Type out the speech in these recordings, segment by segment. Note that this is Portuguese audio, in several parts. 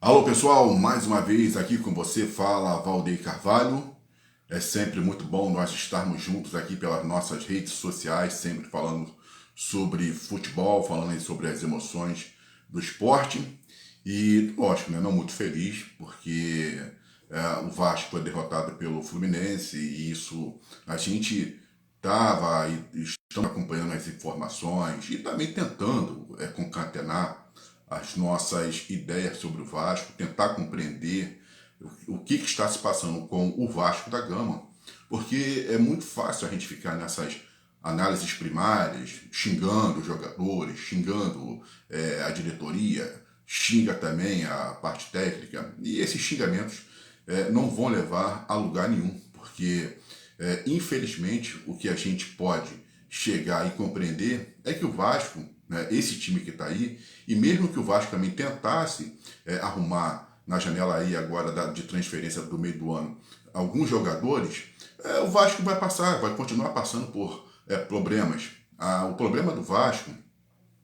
Alô pessoal, mais uma vez aqui com você fala Valdeir Carvalho. É sempre muito bom nós estarmos juntos aqui pelas nossas redes sociais, sempre falando sobre futebol, falando aí sobre as emoções do esporte. E lógico, né, não muito feliz, porque o Vasco foi derrotado pelo Fluminense e isso a gente estava e estamos acompanhando as informações e também tentando concatenar as nossas ideias sobre o Vasco, tentar compreender o que está se passando com o Vasco da Gama, porque é muito fácil a gente ficar nessas análises primárias, xingando os jogadores, xingando a diretoria, xinga também a parte técnica, e esses xingamentos não vão levar a lugar nenhum, porque infelizmente o que a gente pode chegar e compreender é que o Vasco, né, esse time que está aí, e mesmo que o Vasco também tentasse arrumar na janela aí agora de transferência do meio do ano alguns jogadores, o Vasco vai passar, vai continuar passando por problemas. O problema do Vasco,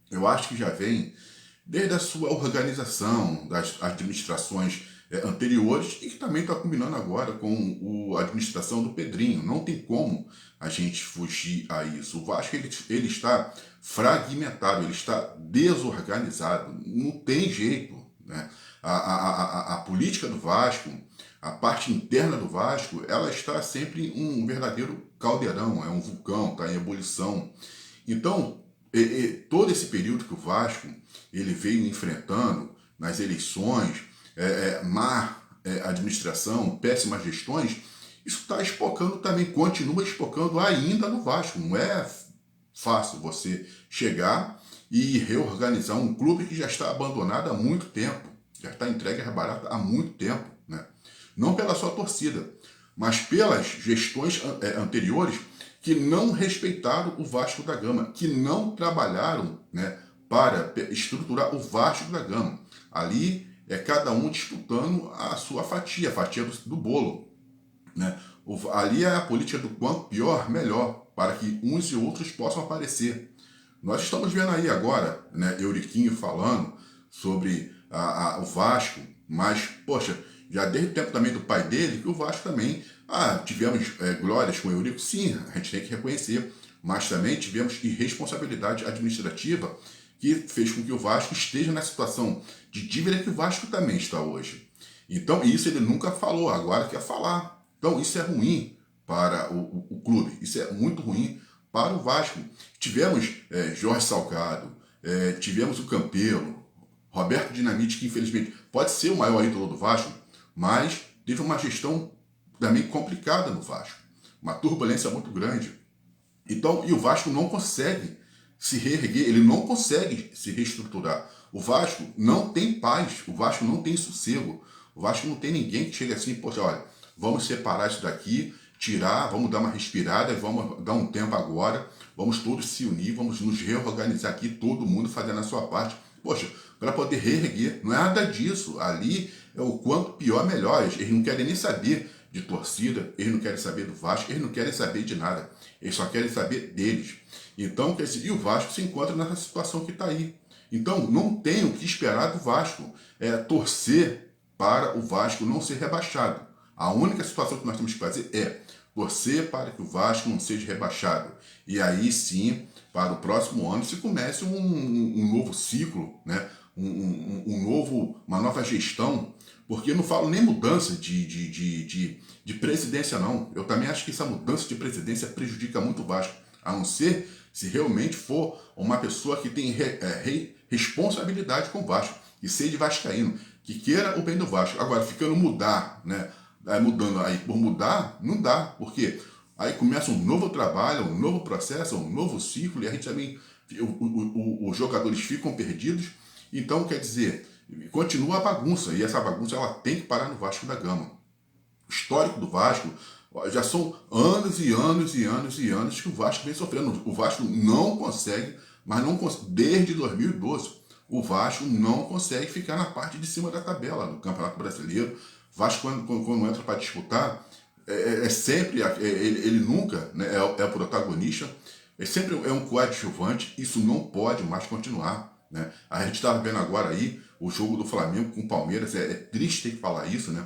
eu acho que já vem desde a sua organização, das administrações anteriores e que também está combinando agora com a administração do Pedrinho. Não tem como a gente fugir a isso. O Vasco ele está fragmentado, ele está desorganizado, não tem jeito. Né? A política do Vasco, a parte interna do Vasco, ela está sempre um verdadeiro caldeirão, é um vulcão, está em ebulição. Então, todo esse período que o Vasco ele veio enfrentando nas eleições, má administração, péssimas gestões, isso está espocando também, continua espocando ainda no Vasco. Não é fácil você chegar e reorganizar um clube que já está abandonado há muito tempo, já está entregue à barata há muito tempo, né? Não pela sua torcida, mas pelas gestões anteriores que não respeitaram o Vasco da Gama, que não trabalharam, né, para estruturar o Vasco da Gama. Ali é cada um disputando a sua fatia, a fatia do bolo. Né? Ali é a política do quanto pior, melhor, para que uns e outros possam aparecer. Nós estamos vendo aí agora, né, Euriquinho falando sobre o Vasco, mas, poxa, já desde o tempo também do pai dele, que o Vasco também, tivemos glórias com o Eurico, sim, a gente tem que reconhecer, mas também tivemos irresponsabilidade administrativa que fez com que o Vasco esteja na situação de dívida que o Vasco também está hoje. Então, isso ele nunca falou, agora quer falar. Então, isso é ruim para o clube, isso é muito ruim para o Vasco. Tivemos Jorge Salgado, tivemos o Campelo, Roberto Dinamite, que infelizmente pode ser o maior ídolo do Vasco, mas teve uma gestão também complicada no Vasco, uma turbulência muito grande. Então, e o Vasco não consegue se reerguer, ele não consegue se reestruturar. O Vasco não tem paz, o Vasco não tem sossego, o Vasco não tem ninguém que chegue assim, poxa, olha, vamos separar isso daqui, tirar, vamos dar uma respirada, vamos dar um tempo agora, vamos todos se unir, vamos nos reorganizar aqui, todo mundo fazendo a sua parte. Poxa, para poder reerguer, não é nada disso. Ali é o quanto pior, melhor. Eles não querem nem saber de torcida, eles não querem saber do Vasco, eles não querem saber de nada. Eles só querem saber deles. Então, quer dizer, e o Vasco se encontra nessa situação que está aí. Então, não tem o que esperar do Vasco. É torcer para o Vasco não ser rebaixado. A única situação que nós temos que fazer é torcer para que o Vasco não seja rebaixado. E aí sim, para o próximo ano, se comece um novo ciclo, né? Uma nova gestão, porque eu não falo nem mudança de presidência, não. Eu também acho que essa mudança de presidência prejudica muito o Vasco, a não ser se realmente for uma pessoa que tem responsabilidade com o Vasco, e seja vascaíno, que queira o bem do Vasco. Agora, ficando mudar, né? Mudando aí por mudar, não dá, porque aí começa um novo trabalho, um novo processo, um novo ciclo, e a gente também, os jogadores ficam perdidos. Então, quer dizer, continua a bagunça, e essa bagunça ela tem que parar no Vasco da Gama. O histórico do Vasco, já são anos e anos e anos e anos que o Vasco vem sofrendo. O Vasco não consegue, mas não consegue, desde 2012, o Vasco não consegue ficar na parte de cima da tabela do Campeonato Brasileiro. O Vasco, quando entra para disputar, sempre, ele nunca, né, é o protagonista, sempre é um coadjuvante. Isso não pode mais continuar. Né? A gente está vendo agora aí o jogo do Flamengo com o Palmeiras, é triste ter que falar isso, né?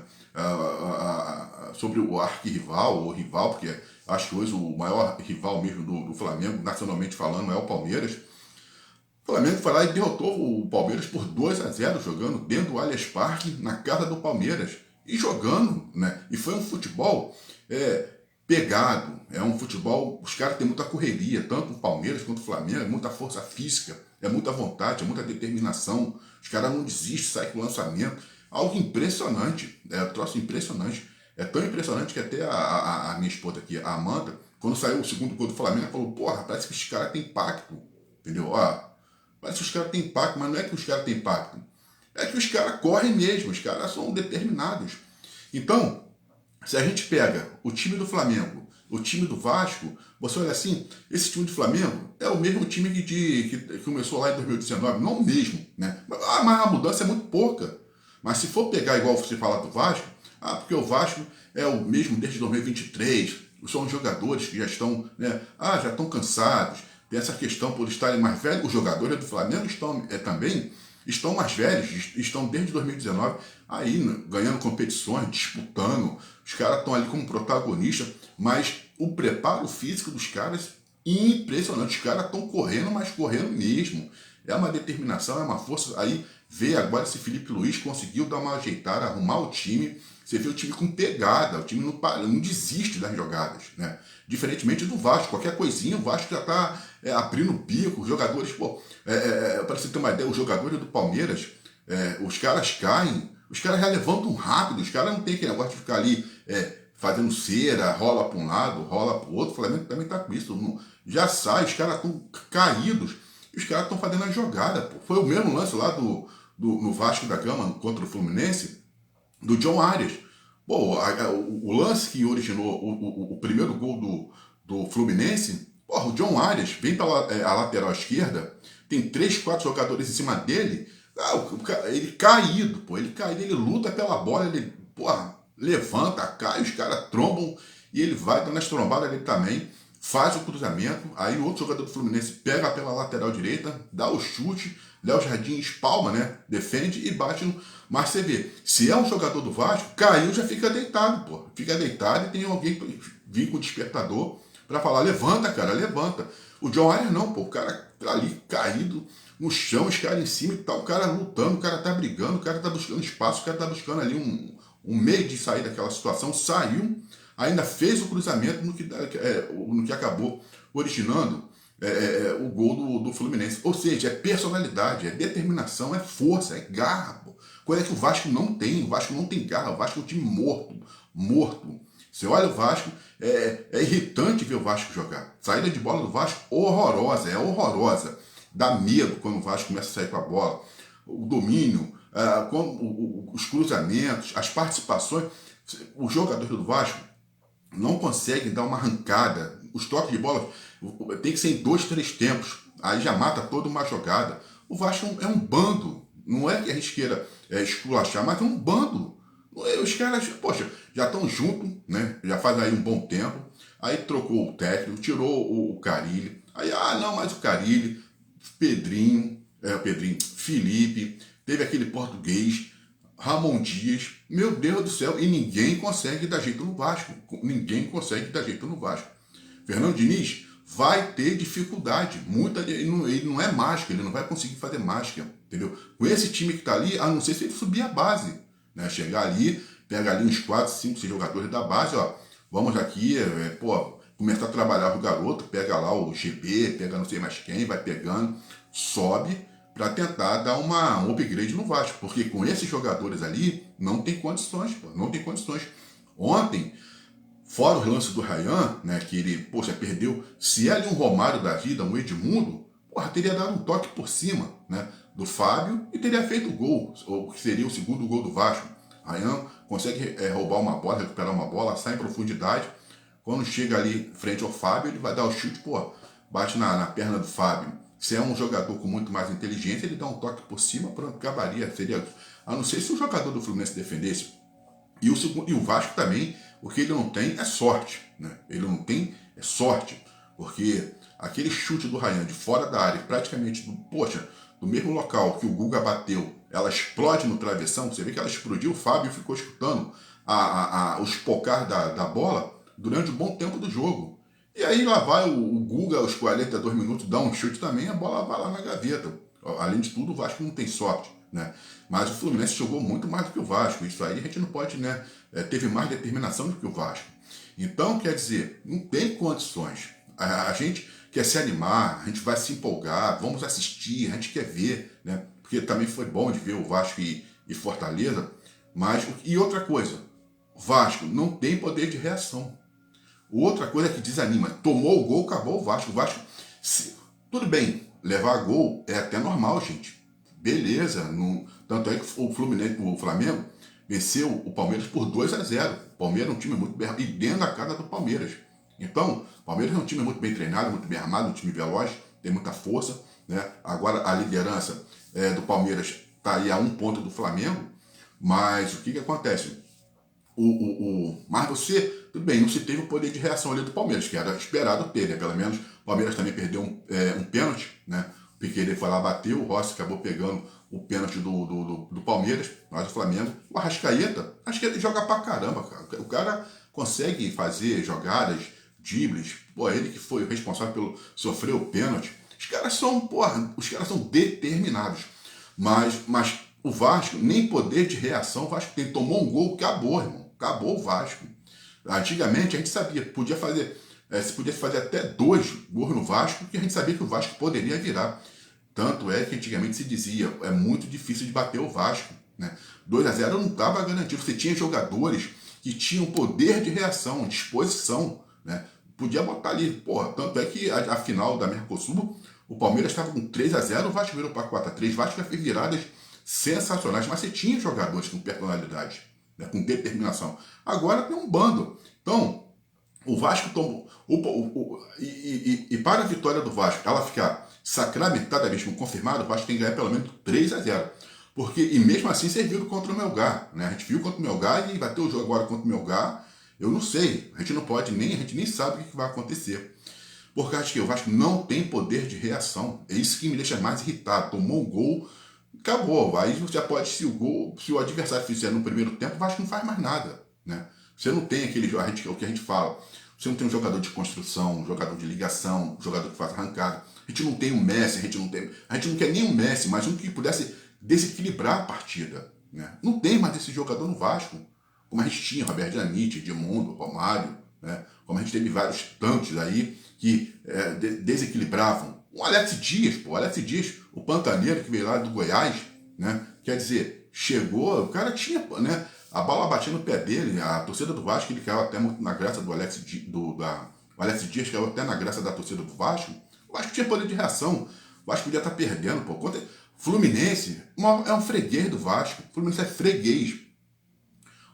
Sobre o arquirrival, o rival, porque acho que hoje o maior rival mesmo do Flamengo, nacionalmente falando, é o Palmeiras. O Flamengo foi lá e derrotou o Palmeiras por 2-0, jogando dentro do Allianz Parque, na casa do Palmeiras. E jogando, né? E foi um futebol pegado, é um futebol, os caras têm muita correria, tanto o Palmeiras quanto o Flamengo, é muita força física, é muita vontade, é muita determinação. Os caras não desistem, saem com lançamento. Algo impressionante, um troço impressionante. É tão impressionante que até a minha esposa aqui, a Amanda, quando saiu o segundo gol do Flamengo, ela falou, porra, parece que os caras têm impacto, entendeu? Parece que os caras têm impacto, mas não é que os caras têm impacto. É que os caras correm mesmo, os caras são determinados. Então, se a gente pega o time do Flamengo, o time do Vasco, você olha assim, esse time do Flamengo é o mesmo time que começou lá em 2019, não o mesmo, né? Mas a mudança é muito pouca. Mas se for pegar igual você falar do Vasco, porque o Vasco é o mesmo desde 2023, são jogadores que já estão, né? Já estão cansados, tem essa questão por estarem mais velhos, os jogadores do Flamengo estão também estão mais velhos, estão desde 2019 aí ganhando competições, disputando, os caras estão ali como protagonistas, mas o preparo físico dos caras impressionante, os caras estão correndo, mas correndo mesmo, é uma determinação, é uma força, aí vê agora esse Felipe Luiz conseguiu dar uma ajeitada, arrumar o time, você vê o time com pegada, o time não desiste das jogadas, né? Diferentemente do Vasco, qualquer coisinha, o Vasco já está abrindo o bico, os jogadores, para você ter uma ideia, os jogadores do Palmeiras, os caras caem, os caras já levantam rápido, os caras não tem aquele negócio de ficar ali fazendo cera, rola para um lado, rola para o outro, o Flamengo também está com isso, já sai, os caras estão caídos, e os caras estão fazendo a jogada, pô. Foi o mesmo lance lá no Vasco da Gama contra o Fluminense, do John Arias. Pô, o lance que originou o primeiro gol do Fluminense, porra, o John Arias vem pela a lateral esquerda, tem 3, 4 jogadores em cima dele, ele caído, pô, ele luta pela bola, ele, porra, levanta, cai, os caras trombam e ele vai dando as trombadas dele também, faz o cruzamento, aí o outro jogador do Fluminense pega pela lateral direita, dá o chute, Léo Jardim espalma, né? Defende e bate no... Mas você vê, se é um jogador do Vasco, caiu, já fica deitado, pô. Fica deitado e tem alguém vir com o despertador para falar, levanta, cara, levanta. O John Arias não, pô, o cara tá ali caído no chão, os caras em cima e tal, o cara lutando, o cara tá brigando, o cara tá buscando espaço, o cara tá buscando ali um meio de sair daquela situação, saiu, ainda fez o cruzamento no que acabou originando o gol do Fluminense. Ou seja, é personalidade, é determinação, é força, é garra. Pô. Coisa que o Vasco não tem. O Vasco não tem garra. O Vasco é um time morto. Morto. Você olha o Vasco, é irritante ver o Vasco jogar. Saída de bola do Vasco, horrorosa, é horrorosa. Dá medo quando o Vasco começa a sair com a bola. O domínio, os cruzamentos, as participações. Os jogadores do Vasco não conseguem dar uma arrancada. Os toques de bola tem que ser em 2, 3 tempos. Aí já mata toda uma jogada. O Vasco é um bando. Não é que a gente queira esculachar, mas é um bando. Os caras, poxa, já estão juntos, né? Já faz aí um bom tempo. Aí trocou o técnico, tirou o Carille. Aí, não, mas o Carille, Pedrinho, Felipe, teve aquele português, Ramon Dias, meu Deus do céu, e ninguém consegue dar jeito no Vasco. Ninguém consegue dar jeito no Vasco. Fernando Diniz vai ter dificuldade. Ele não é mágica, ele não vai conseguir fazer mágica, entendeu? Com esse time que está ali, a não ser se ele subir a base, né? Chegar ali, pega ali uns 4, 5, 6 jogadores da base, ó, vamos aqui, começar a trabalhar o garoto, pega lá o GB, pega não sei mais quem, vai pegando, sobe, para tentar dar um upgrade no Vasco, porque com esses jogadores ali, não tem condições, pô, não tem condições. Ontem, fora o lance do Ryan, né, que ele, poxa, perdeu, se é ali um Romário da vida, um Edmundo, porra, teria dado um toque por cima, né, do Fábio e teria feito o gol, ou que seria o segundo gol do Vasco. Ryan consegue roubar uma bola, recuperar uma bola, sai em profundidade, quando chega ali frente ao Fábio, ele vai dar o chute, pô, bate na perna do Fábio. Se é um jogador com muito mais inteligência, ele dá um toque por cima, pronto, acabaria. Seria, a não ser se o jogador do Fluminense defendesse. E o Vasco também, o que ele não tem é sorte. Né? Ele não tem sorte. Porque aquele chute do Ryan de fora da área, praticamente, do mesmo local que o Guga bateu, ela explode no travessão, você vê que ela explodiu, o Fábio ficou escutando os pocar da bola durante um bom tempo do jogo. E aí lá vai o Guga, aos 42 minutos, dá um chute também, a bola vai lá na gaveta. Além de tudo, o Vasco não tem sorte, né? Mas o Fluminense jogou muito mais do que o Vasco. Isso aí a gente não pode, né? Teve mais determinação do que o Vasco. Então, quer dizer, não tem condições. A gente quer se animar, a gente vai se empolgar, vamos assistir, a gente quer ver, né? Porque também foi bom de ver o Vasco e Fortaleza. Mas, e outra coisa, o Vasco não tem poder de reação. Outra coisa que desanima, tomou o gol, acabou o Vasco. O Vasco, tudo bem, levar gol é até normal, gente. Beleza, tanto é que o Fluminense, o Flamengo, venceu o Palmeiras por 2-0. O Palmeiras é um time muito bem, e dentro da casa do Palmeiras. Então, o Palmeiras é um time muito bem treinado, muito bem armado, um time veloz, tem muita força, né? Agora a liderança do Palmeiras está aí a 1 ponto do Flamengo, mas o que acontece? Mas você, tudo bem, não se teve o poder de reação ali do Palmeiras, que era esperado ter, né? Pelo menos o Palmeiras também perdeu um pênalti, né? O Piquerez foi lá, bateu, o Rossi acabou pegando o pênalti do Palmeiras, mas o Flamengo, o Arrascaeta joga pra caramba, cara. O cara consegue fazer jogadas, dribles, pô, ele que foi o responsável pelo sofrer o pênalti. Os caras são determinados. Mas o Vasco, nem poder de reação o Vasco tem. Tomou um gol, acabou, irmão. Acabou o Vasco. Antigamente a gente sabia, se pudesse fazer até 2 gols no Vasco, porque a gente sabia que o Vasco poderia virar. Tanto é que antigamente se dizia, é muito difícil de bater o Vasco, né? 2-0 não estava garantido. Você tinha jogadores que tinham poder de reação, disposição, né? Podia botar ali, porra, tanto é que a final da Mercosul, o Palmeiras estava com 3-0, o Vasco virou para 4-3, o Vasco já fez viradas sensacionais, mas você tinha jogadores com personalidade, né, com determinação. Agora tem um bando. Então, o Vasco tomou. E para a vitória do Vasco, ela ficar sacramentada mesmo, confirmada, o Vasco tem que ganhar pelo menos 3-0. Porque, e mesmo assim serviu contra o Melgar, né? A gente viu contra o Melgar e vai ter o jogo agora contra o Melgar. Eu não sei, a gente não pode nem, a gente nem sabe o que vai acontecer. Porque acho que o Vasco não tem poder de reação. É isso que me deixa mais irritado. Tomou um gol, acabou. Aí você pode, se o adversário fizer no primeiro tempo, o Vasco não faz mais nada, né? Você não tem o que a gente fala. Você não tem um jogador de construção, um jogador de ligação, um jogador que faz arrancada. A gente não tem um Messi, a gente não quer nem um Messi, mas um que pudesse desequilibrar a partida, né? Não tem mais esse jogador no Vasco. Como a gente tinha, Roberto Dinamite, Edmundo, Romário, né? Como a gente teve vários tantos aí que desequilibravam. O Alex Dias, o pantaneiro que veio lá do Goiás, né? Quer dizer, chegou, o cara tinha, né? A bola batia no pé dele, a torcida do Vasco, ele caiu até muito na graça do Alex Dias, o Alex Dias caiu até na graça da torcida do Vasco. O Vasco tinha poder de reação, o Vasco podia estar perdendo, pô. Fluminense é um freguês do Vasco, o Fluminense é freguês.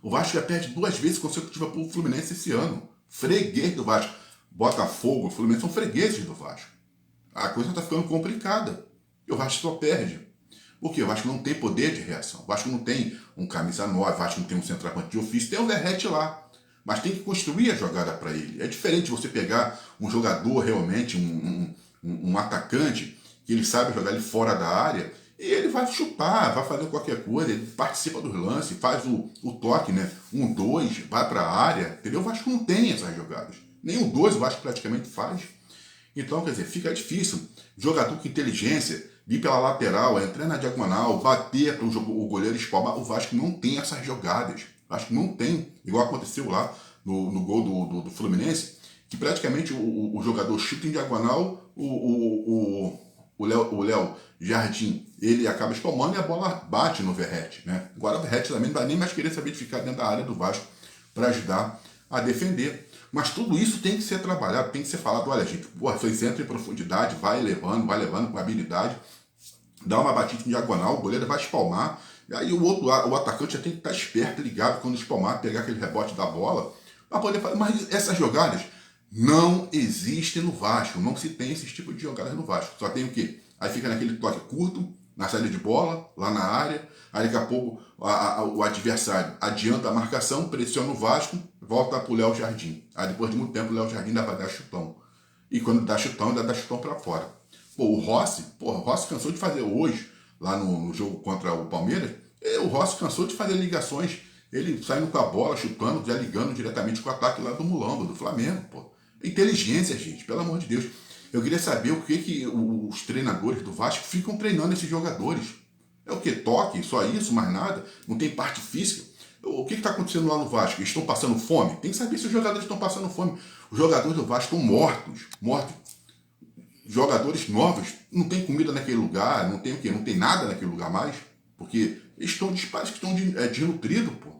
O Vasco já perde 2 vezes consecutivas para o Fluminense esse ano. Freguês do Vasco. Botafogo, o Fluminense são fregueses do Vasco. A coisa está ficando complicada. E o Vasco só perde. Por quê? O Vasco não tem poder de reação. O Vasco não tem um camisa 9, o Vasco não tem um centroavante de ofício. Tem um Verrete lá. Mas tem que construir a jogada para ele. É diferente você pegar um jogador realmente, um atacante, que ele sabe jogar ele fora da área, e ele vai chutar, vai fazer qualquer coisa, ele participa dos lances, faz o toque, né? 1-2, vai para a área, entendeu? O Vasco não tem essas jogadas. Nem o 2 o Vasco praticamente faz. Então, quer dizer, fica difícil. Jogador com inteligência, vir pela lateral, entrar na diagonal, bater para o goleiro espalmar. O Vasco não tem essas jogadas. O Vasco não tem, igual aconteceu lá no gol do Fluminense, que praticamente o jogador chuta em diagonal, o Léo Jardim, ele acaba espalmando e a bola bate no Verrete, né? Agora o Verrete também não vai nem mais querer saber de ficar dentro da área do Vasco para ajudar a defender. Mas tudo isso tem que ser trabalhado, tem que ser falado. Olha, gente, vocês entram em profundidade, vai levando com habilidade, dá uma batida em diagonal, o goleiro vai espalmar, e aí o atacante já tem que estar esperto, ligado, quando espalmar, pegar aquele rebote da bola, para poder fazer. Mas essas jogadas não existem no Vasco, não se tem esse tipo de jogadas no Vasco. Só tem o quê? Aí fica naquele toque curto, na saída de bola, lá na área, aí daqui a pouco o adversário adianta a marcação, pressiona o Vasco, volta pro Léo Jardim. Aí depois de muito tempo o Léo Jardim dá para dar chutão. E quando dá chutão, ainda dá chutão para fora. Pô, o Rossi cansou de fazer hoje, lá no jogo contra o Palmeiras, o Rossi cansou de fazer ligações, ele saindo com a bola, chutando, já ligando diretamente com o ataque lá do Mulamba, do Flamengo, pô. Inteligência, gente, pelo amor de Deus. Eu queria saber o que os treinadores do Vasco ficam treinando esses jogadores. É o que? Toque, só isso, mais nada? Não tem parte física? O que está acontecendo lá no Vasco? Eles estão passando fome? Tem que saber se os jogadores estão passando fome. Os jogadores do Vasco estão mortos, mortos. Jogadores novos, não tem comida naquele lugar, não tem o quê? Não tem nada naquele lugar mais, porque eles estão parece que estão desnutridos, pô.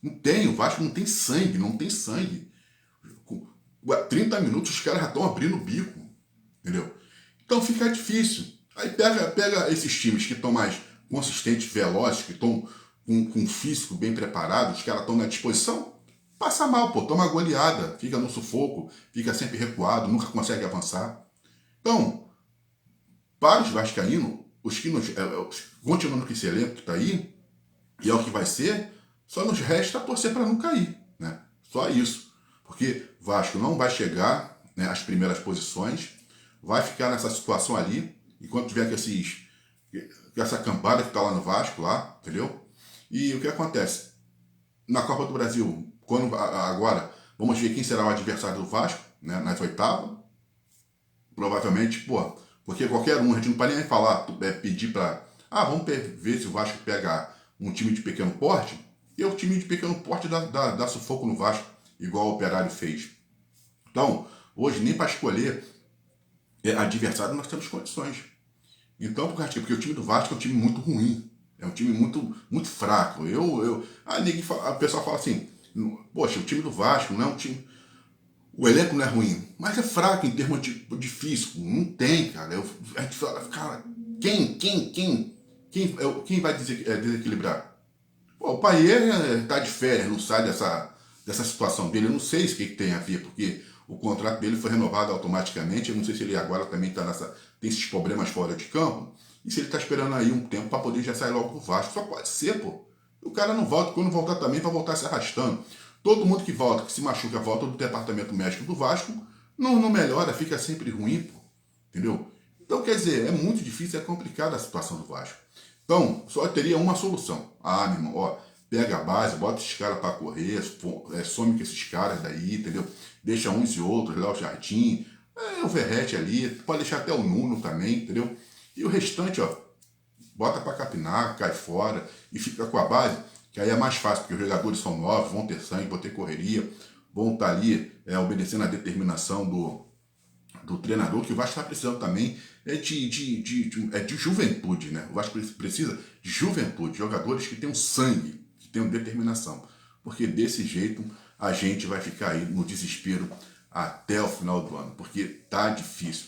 Não tem, o Vasco não tem sangue, não tem sangue. Com 30 minutos os caras já estão abrindo o bico, entendeu? Então fica difícil. Aí pega esses times que estão mais consistentes, velozes, que estão com um físico bem preparado, os caras estão na disposição, passa mal, pô, toma goleada, fica no sufoco, fica sempre recuado, nunca consegue avançar. Então, para os vascaínos, os que continuando com esse elenco que está aí, e é o que vai ser, só nos resta torcer para não cair, né? Só isso. Porque Vasco não vai chegar, né, às primeiras posições, vai ficar nessa situação ali, enquanto tiver com essa cambada que está lá no Vasco, lá, entendeu? E o que acontece? Na Copa do Brasil, agora, vamos ver quem será o adversário do Vasco, né, nas oitavas. Provavelmente, pô, porque qualquer um, a gente não pode nem falar, pedir para... vamos ver se o Vasco pega um time de pequeno porte, e o time de pequeno porte dá sufoco no Vasco, igual o Operário fez. Então, hoje, nem para escolher adversário nós temos condições. Então, porque o time do Vasco é um time muito ruim, é um time muito, muito fraco. A pessoa fala assim, poxa, o time do Vasco não é um time... O elenco não é ruim, mas é fraco em termos de físico. Não tem, cara. A gente fala, cara, quem vai desequilibrar? Pô, o Payet tá de férias, não sai dessa situação dele. Eu não sei o que tem a ver, porque o contrato dele foi renovado automaticamente. Eu não sei se ele agora também tem esses problemas fora de campo. E se ele tá esperando aí um tempo para poder já sair logo pro Vasco. Só pode ser, pô. O cara não volta. Quando voltar também, vai voltar se arrastando. Todo mundo que volta, que se machuca, volta do departamento médico do Vasco, não melhora, fica sempre ruim, pô. Entendeu? Então, quer dizer, é muito difícil, é complicada a situação do Vasco. Então, só teria uma solução. Meu irmão, pega a base, bota esses caras para correr, some com esses caras daí, entendeu? Deixa uns e outros, lá o Jardim, o Verrete ali, pode deixar até o Nuno também, entendeu? E o restante, bota para capinar, cai fora e fica com a base, que aí é mais fácil, porque os jogadores são novos, vão ter sangue, vão ter correria, vão estar ali obedecendo a determinação do treinador, que o Vasco está precisando também de juventude, né? O Vasco precisa de juventude, jogadores que tenham sangue, que tenham determinação, porque desse jeito a gente vai ficar aí no desespero até o final do ano, porque tá difícil.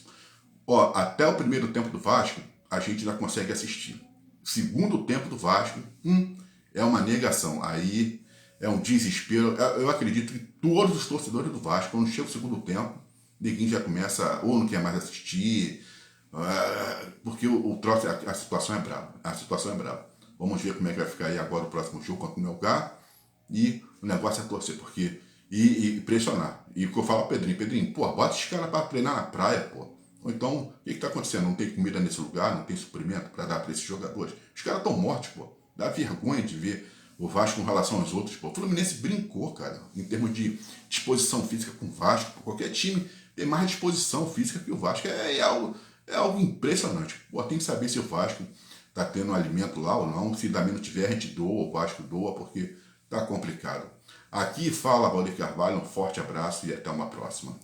Até o primeiro tempo do Vasco, a gente já consegue assistir. Segundo tempo do Vasco, é uma negação. Aí é um desespero. Eu acredito que todos os torcedores do Vasco, quando chega o segundo tempo, ninguém já começa, ou não quer mais assistir, porque a situação é brava. A situação é brava. Vamos ver como é que vai ficar aí agora o próximo jogo contra o Melgar. E o negócio é torcer, porque... E pressionar. E o que eu falo ao Pedrinho, bota esses caras para treinar na praia, pô. Ou então, o que está acontecendo? Não tem comida nesse lugar, não tem suprimento para dar para esses jogadores. Os caras estão mortos, pô. Dá vergonha de ver o Vasco com relação aos outros, pô. O Fluminense brincou, cara, em termos de disposição física com o Vasco. Pô. Qualquer time tem mais disposição física que o Vasco. É algo impressionante. Pô, tem que saber se o Vasco está tendo alimento lá ou não. Se também não tiver, a gente doa, o Vasco doa, porque tá complicado. Aqui fala Valdir Carvalho, um forte abraço e até uma próxima.